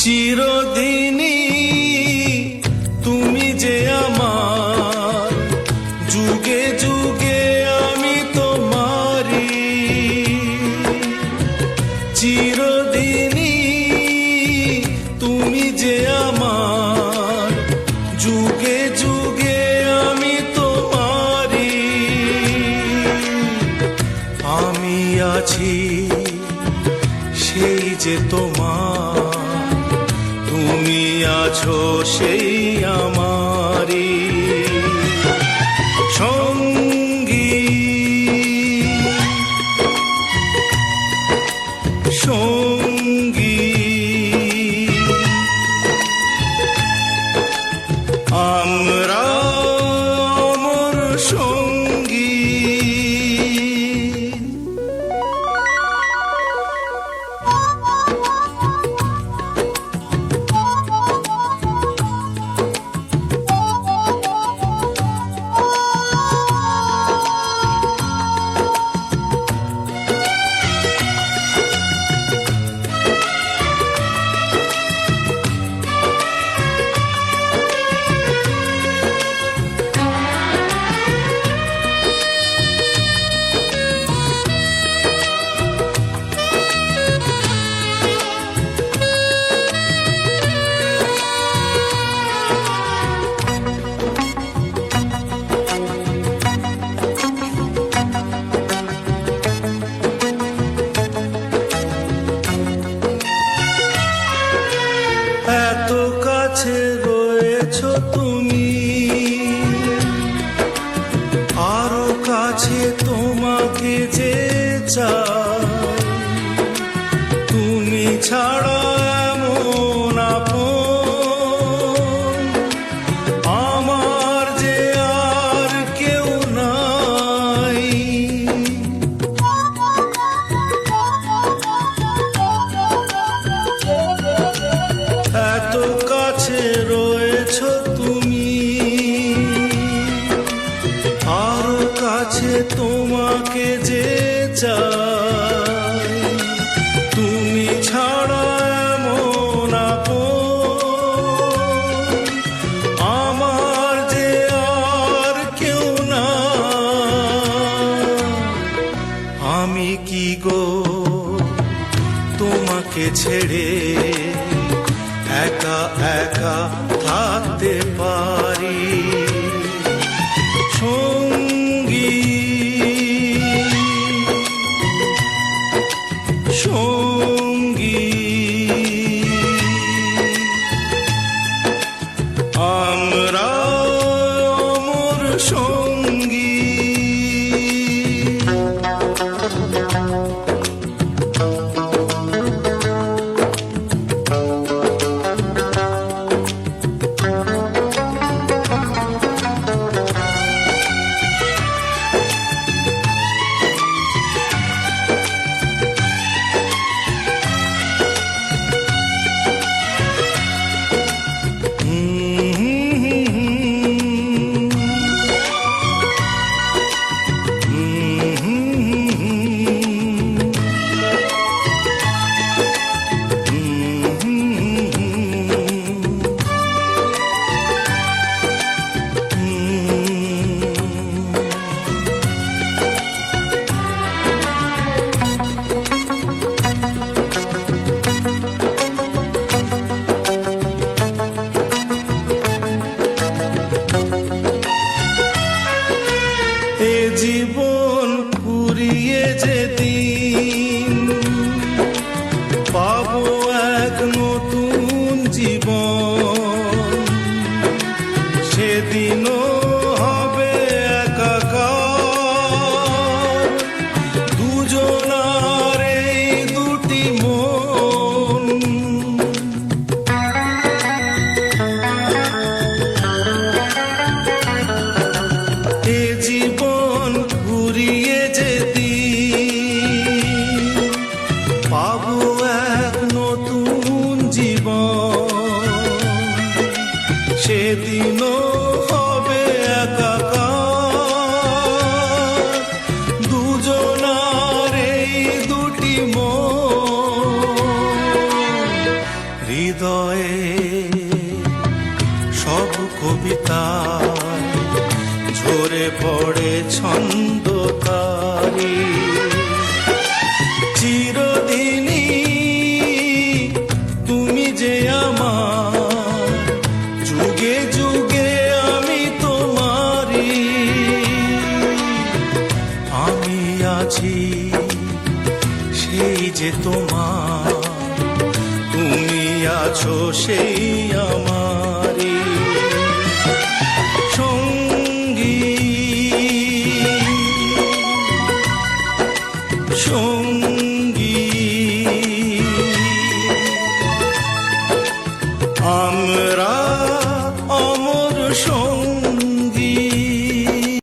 চিরদিনই তুমি যে আমার, যুগে যুগে আমি তোমারি। চিরদিনই তুমি যে আমার, যুগে যুগে আমি তোমারি। আমি আছি সেই যে তোমার, তুমি আছো সেই আমারি সঙ্গী। সঙ্গী আমরা অমর সঙ্গী। এত কাছে রয়েছো তুমি, আরো কাছে তোমাকে যে চাই। তুমি ছাড়া এমন আপন আমার যে আর কেউ নাই। এত কাছে রয়েছো তুমি, আরো কাছে তোমাকে যে চাই। তুমি ছাড়া এমন আপন আমার যে আর কেউ না। আমি কি গো তোমাকে ছেড়ে একা একা থাকতে পারি সঙ্গী। সঙ্গী আমরা অমর সঙ্গী। এ জীবন ফুরিয়ে যেদিন পাবো এক নতুন জীবন, সেদিনও হবে একাকার দুজনার এই দুটি মন। এ জীবন ঘুরিয়ে যেদিন পাবো এক নতুন জীবন, ছন্দ তারি চিরদিনই তুমি যে আমার যুগে যুগে আমি তোমারি আমি আছি সেই যে তোমার তুমি আছো সেই আমারি সঙ্গী সঙ্গী আমরা অমর